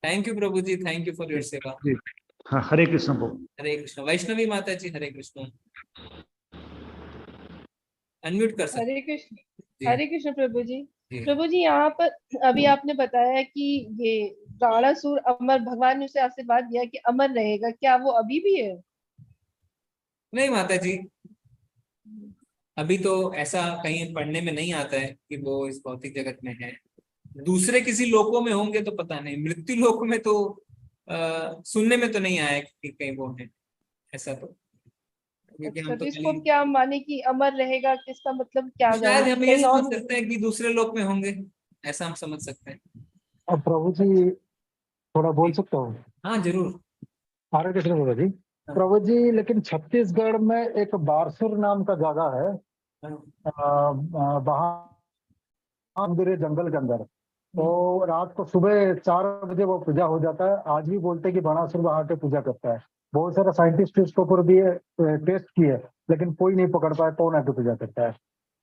Thank you Prabhu ji, thank you for your सेवा। जी हाँ, हरे कृष्ण प्रभु। हरे कृष्ण। वैष्णवी माता जी, हरे कृष्ण। अनम्यूट कर सकते। हरे कृष्ण, हरे कृष्ण प्रभु जी। जी। प्रभु जी, यहाँ पर अभी आपने बताया कि ये रावणासुर अमर, भगवान ने उसे आशीर्वाद दिया कि अमर रहेगा, क्या वो अभी भी है? नहीं माता जी, अभी तो ऐसा कहीं पढ़ने में नहीं आता है कि वो इस भौतिक जगत में है। दूसरे किसी लोकों में होंगे तो पता नहीं, मृत्यु लोक में तो सुनने में तो नहीं आया कि कहीं वो है, ऐसा तो। क्योंकि अच्छा, हम तो तो इसको क्या माने कि अमर रहेगा, किसका मतलब क्या शायद जाने, हम ये कहीं और? समझ सकते हैं कि दूसरे लोक में होंगे, ऐसा हम समझ सकते हैं। अब प्रभु जी थोड़ा बोल सकता हूँ? हाँ जरूर। हरे कृष्ण प्रभु जी। प्रभु जी, लेकिन छत्तीसगढ़ में एक बारसुर नाम का जगह है, वहाँ मंदिर है जंगल के अंदर। तो रात को सुबह 4 बजे वो पूजा हो जाता है। आज भी बोलते हैं कि बाणासुर वहाँ के पूजा करता है। बहुत सारे साइंटिस्ट इसके ऊपर भी टेस्ट किए, लेकिन कोई नहीं पकड़ पाया कौन आके पूजा करता है।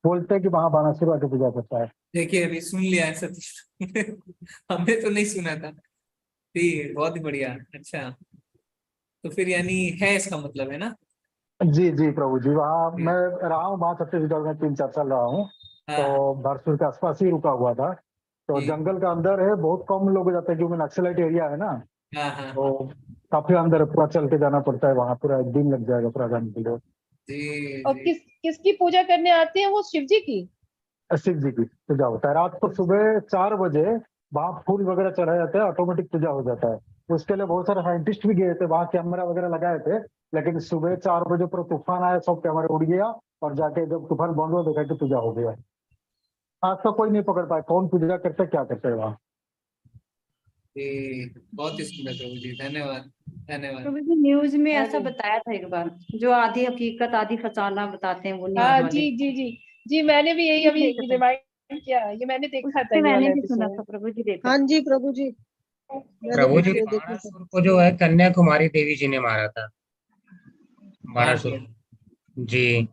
बोलते हैं कि वहाँ बाणासुर आके पूजा करता है। देखिए अभी सुन लिया है सतीश। हमने तो नहीं सुना था। ठीक है, बहुत ही बढ़िया। अच्छा, तो फिर यानी है, इसका मतलब है ना? जी जी प्रभु जी, वहाँ मैं रहा हूँ, वहाँ छत्तीसगढ़ में 3-4 साल रहा हूँ। तो बारसुर के आसपास ही रुका हुआ था। तो जंगल का अंदर है, बहुत कम लोग जाते हैं क्योंकि नक्सलाइट एरिया है ना। तो काफी अंदर पूरा चल के जाना पड़ता है, वहाँ पूरा 1 दिन लग जाएगा पूरा जाने के लिए। और किसकी पूजा करने आते हैं वो? शिव जी की? शिव जी की पूजा होता है। रात को सुबह 4 बजे वहाँ फूल वगैरह चढ़ाए जाते हैं, ऑटोमेटिक पूजा हो जाता है। उसके लिए बहुत सारे साइंटिस्ट भी गए थे, वहाँ कैमरा वगैरह लगाए थे, लेकिन सुबह 4 बजे पूरा तूफान आया, सब कैमरा उड़ गया और जाके जब तूफान बंद हुआ देखा कि पूजा हो गया। आज तक कोई नहीं पकड़ पाया कौन पूजा करते क्या करते हैं वहाँ। बहुत ही सुंदर प्रभु जी, धन्यवाद धन्यवाद। प्रभु जी, न्यूज में ऐसा बताया था एक बार, जो आधी हकीकत आधी फसाना बताते हैं वो न्यूज हाँ वाले। जी जी जी जी, मैंने भी यही अभी रिमाइंड किया, ये मैंने देखा था, ये मैंने वाला भी सुना एपिसोड। था प्रभु जी, देखा। हाँ जी प्रभु जी, प्रभु जी, बाणासुर को जो है कन्याकुमारी देवी जी ने मारा था। बाणासुर जी,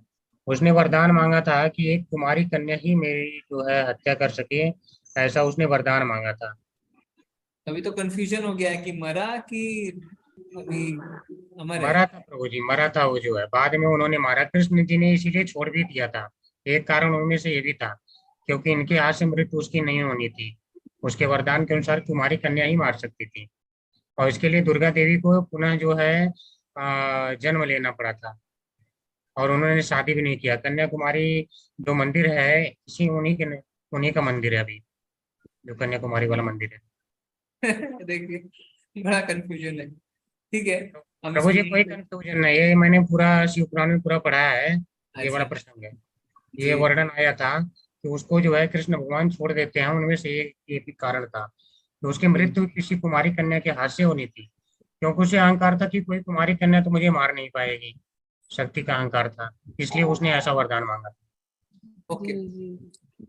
उसने वरदान मांगा था कि एक कुमारी कन्या ही मेरी जो है हत्या कर सके, ऐसा उसने वरदान मांगा था। अभी तो कंफ्यूजन हो गया है कि मरा कि अभी अमर है। मरा था प्रभु जी, मरा था वो जो है, बाद में उन्होंने मारा। कृष्ण जी ने इसीलिए छोड़ भी दिया था। एक कारण उनमें से ये भी था क्योंकि इनके हाथ से मृत्यु उसकी नहीं होनी थी। उसके वरदान के अनुसार कुमारी कन्या ही मार सकती थी। और इसके लिए दुर्गा देवी को पुनः जो है जन्म लेना पड़ा था, और उन्होंने शादी भी नहीं किया। कन्याकुमारी जो मंदिर है इसी उन्हीं का मंदिर है अभी, जो कन्याकुमारी वाला मंदिर है। देखिए बड़ा कंफ्यूजन है। ठीक है, हम प्रभु जी इसको कोई कंफ्यूजन नहीं है, मैंने पूरा शिव पुराण में पूरा पढ़ा है। ये बड़ा अच्छा प्रसंग है। ये जी वर्णन आया था कि उसको जो है कृष्ण भगवान छोड़ देते हैं, उनमें से एक भी कारण था। तो उसकी मृत्यु किसी कुमारी कन्या के हाथ से होनी थी, क्योंकि उसे अहंकार था कि कोई कुमारी कन्या तो मुझे मार नहीं पाएगी। शक्ति का अहंकार था, इसलिए उसने ऐसा वरदान मांगा था। ओके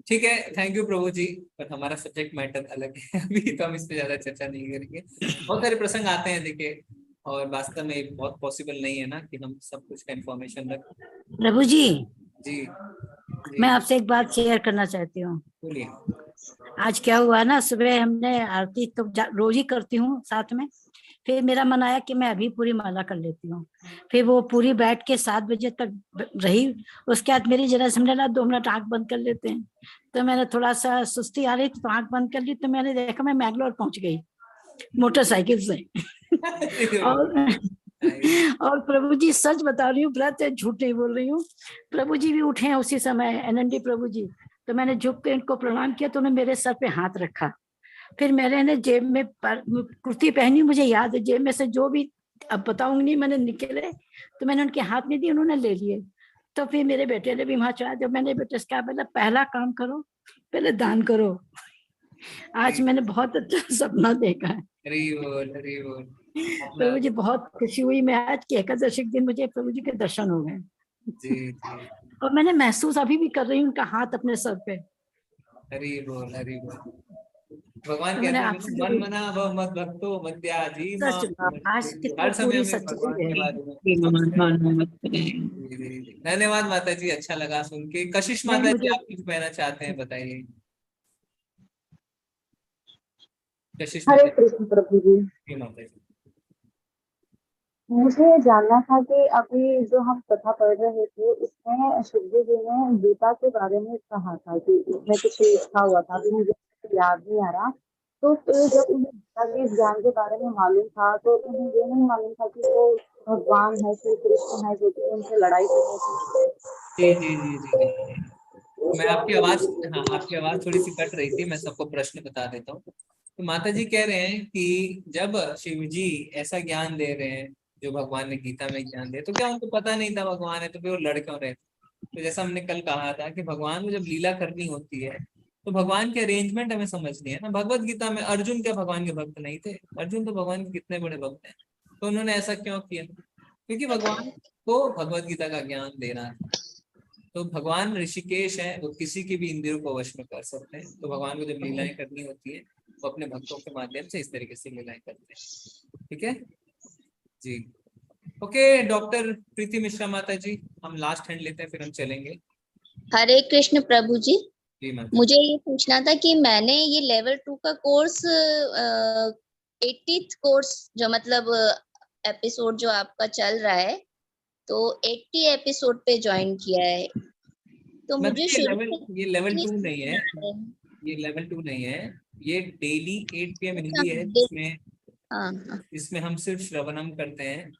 ठीक है, थैंक यू प्रभु जी। पर हमारा सब्जेक्ट मैटर अलग है, अभी तो हम इस पे ज्यादा चर्चा नहीं करेंगे। बहुत सारे प्रसंग आते हैं देखिए, और वास्तव में बहुत पॉसिबल नहीं है ना कि हम सब कुछ का इंफॉर्मेशन रख। प्रभु जी, जी मैं आपसे एक बात शेयर करना चाहती हूँ। बोलिए। आज क्या हुआ ना, सुबह हमने आरती तो रोज ही करती हूँ साथ में, फिर मेरा मन आया कि मैं अभी पूरी माला कर लेती हूँ। फिर वो पूरी बैठ के 7 बजे तक रही। उसके बाद मेरी जरा समझ ना 2 मिनट आंख बंद कर लेते हैं, तो मैंने थोड़ा सा सुस्ती आ रही थी तो आंख बंद कर ली, तो मैंने देखा मैं मैंगलोर पहुंच गई मोटरसाइकिल से। और प्रभु जी सच बता रही हूँ, व्रत है, झूठ नहीं बोल रही हूँ। प्रभु जी भी उठे हैं उसी समय, एनएनडी प्रभु जी। तो मैंने झुक के इनको प्रणाम किया, तो उन्होंने मेरे सर पे हाथ रखा। फिर मैंने जेब में कुर्ती पहनी, मुझे याद है, जेब में से जो भी अब बताऊंगी नहीं मैंने निकले, तो मैंने उनके हाथ में दी, उन्होंने ले लिए। तो फिर मेरे बेटे ने भी वहां चढ़ा दिया। मैंने बेटे से कहा, बोला पहला काम करो, पहले दान करो। आज मैंने बहुत अच्छा सपना देखा है। प्रभु जी बहुत खुशी हुई। मैं आज की एकादशी के दिन मुझे प्रभु जी के दर्शन हो गए। जी और मैंने महसूस अभी भी कर रही हूँ उनका हाथ अपने सर पे। हरि बोल हरि बोल। भगवान तो कहते मैंने हैं आपसे मन मना वह मत भक्तो मद्या जी सच आज कितनी हर समय पूरी हमें सच्ची भगवान के बारे में धन्यवाद माता जी, अच्छा लगा सुन के। कशिश माता जी आप कुछ कहना चाहते हैं, बताइए। कशिश हरे माता कृष्ण प्रभु जी, जी। माता जी मुझे जानना था कि अभी जो हम कथा पढ़ रहे थे उसमें शिवजी जी ने गीता के बारे में कहा था कि इसमें कुछ लिखा हुआ था, अभी मुझे याद नहीं आ रहा। तो फिर जब उन्हें गीता के ज्ञान के बारे में मालूम था तो उन्हें ये नहीं मालूम था कि वो भगवान है, श्री कृष्ण है जो कि उनसे लड़ाई करने जी जी जी जी जी। मैं आपकी आवाज, हाँ आपकी आवाज थोड़ी सी कट रही थी, मैं सबको प्रश्न बता देता हूँ। तो माता जी कह रहे हैं कि जब शिव जी ऐसा ज्ञान दे रहे हैं, जो भगवान ने गीता में ज्ञान दिया, तो क्या उनको पता नहीं था भगवान है, तो फिर वो लड़ क्यों रहे थे? तो जैसा हमने कल कहा था कि भगवान को जब लीला करनी होती है तो भगवान के अरेंजमेंट हमें समझनी है ना। भगवत गीता में अर्जुन क्या भगवान के भक्त नहीं थे? अर्जुन तो भगवान के कितने बड़े भक्त हैं। तो उन्होंने ऐसा क्यों किया? क्योंकि भगवान को भगवत गीता का ज्ञान देना था। तो भगवान ऋषिकेश है, वो किसी की भी इंद्रियों को वश में कर सकते हैं। तो भगवान को जब लीलाएं करनी होती है वो अपने भक्तों के माध्यम से इस तरीके से लीलाएं करते हैं। ठीक है जी। ओके डॉक्टर प्रीति मिश्रा माता जी, हम लास्ट हैंड लेते हैं फिर हम चलेंगे। हरे कृष्ण प्रभु जी, जी माता। मुझे ये पूछना था कि मैंने ये लेवल 2 का कोर्स 80th कोर्स जो मतलब एपिसोड जो आपका चल रहा है, तो 80 एपिसोड पे ज्वाइन किया है। तो मुझे ये लेवल 2 नहीं है, ये लेवल 2 नहीं है, ये डेली 8 PM हिंदी है, जिसमें हम सिर्फ श्रवणम करते हैं।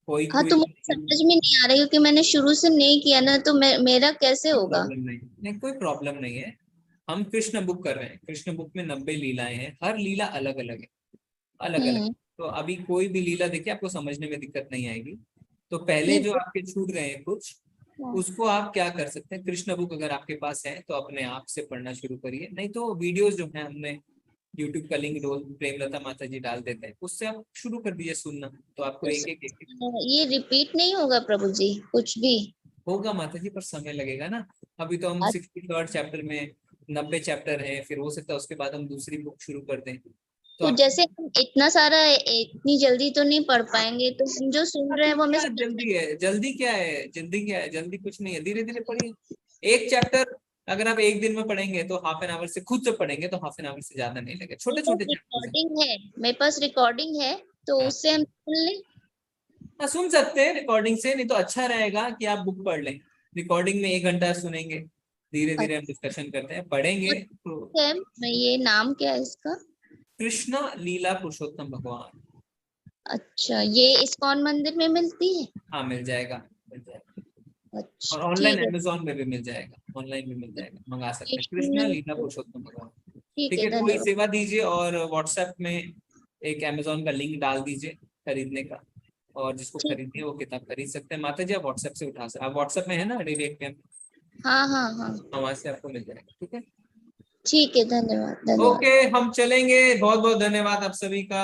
कोई हाँ, तो मुझे समझ में नहीं आ रही है कि मैंने शुरू से नहीं किया ना, तो मेरा कैसे होगा? नहीं कोई प्रॉब्लम नहीं है। हम कृष्ण बुक कर रहे हैं, कृष्ण बुक में 90 लीलाएं हैं, हर लीला अलग अलग है, अलग अलग। तो अभी कोई भी लीला देखिए आपको समझने में दिक्कत नहीं आएगी। तो पहले जो आपके छूट गए हैं कुछ, उसको आप क्या कर सकते हैं, कृष्ण बुक अगर आपके पास है तो अपने आप से पढ़ना शुरू करिए। नहीं तो वीडियोस जो है हमने YouTube का लिंक रोज प्रेमलता माता जी डाल देते हैं, उससे आप शुरू कर दीजिए सुनना। तो आपको एक ये रिपीट नहीं होगा प्रभु जी? कुछ भी होगा माता जी, पर समय लगेगा ना। अभी तो हम 63rd चैप्टर में 90 चैप्टर है, फिर हो सकता है उसके बाद हम दूसरी बुक शुरू कर दें। तो जैसे हम इतना सारा इतनी जल्दी तो नहीं पढ़ पाएंगे, तो हम जो सुन रहे हैं वो हमें जल्दी है, जल्दी क्या है, जल्दी क्या है, जल्दी कुछ नहीं है, धीरे धीरे पढ़िए। एक चैप्टर अगर आप एक दिन में पढ़ेंगे तो हाफ एन आवर से, खुद से पढ़ेंगे तो हाफ एन आवर से ज्यादा नहीं लगेगा। छोटे छोटे रिकॉर्डिंग है, मेरे पास रिकॉर्डिंग है, तो उससे हम सुन लें। हाँ सुन सकते हैं रिकॉर्डिंग से, नहीं तो अच्छा रहेगा कि आप बुक पढ़ लें। रिकॉर्डिंग में 1 घंटा सुनेंगे, धीरे धीरे हम डिस्कशन करते हैं, पढ़ेंगे तो। ये नाम क्या है इसका? कृष्ण लीला पुरुषोत्तम भगवान। अच्छा, ये इस्कॉन मंदिर में मिलती है? हाँ मिल जाएगा, मिल जाएगा। अच्छा, और ऑनलाइन ठीक है। अमेजोन में भी मिल जाएगा, ऑनलाइन भी मिल जाएगा, मंगा सकते हैं। कृष्ण कृष्णा लीला पुरुषोत्तम भगवान। ठीक ठीक है, है, कोई धन्यवाद। सेवा दीजिए और व्हाट्सएप में एक अमेजोन का लिंक डाल दीजिए खरीदने का, और जिसको ठीक। खरीदनी है वो किताब खरीद सकते हैं। माता जी आप व्हाट्सएप से उठा सकते, आप व्हाट्सएप में है ना डायरेक्ट में, हाँ हाँ हाँ, वहां से आपको मिल जाएगा। ठीक है, ठीक है, धन्यवाद धन्यवाद। ओके, हम चलेंगे। बहुत बहुत धन्यवाद आप सभी का।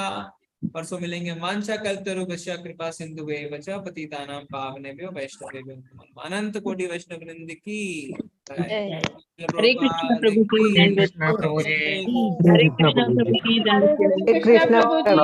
परसों मिलेंगे। वांछा कल्पतरुभ्यश्च कृपा सिंधुभ्येव च पतितानां पावनेभ्यो वैष्णवेभ्यो नमः। अनंत कोटि वैष्णव वृंद की जय। हरे कृष्णा प्रभु की हरे जय। कृष्णा प्रभु जी। हरे कृष्णा प्रभु की जय। हरे कृष्णा प्रभु जी।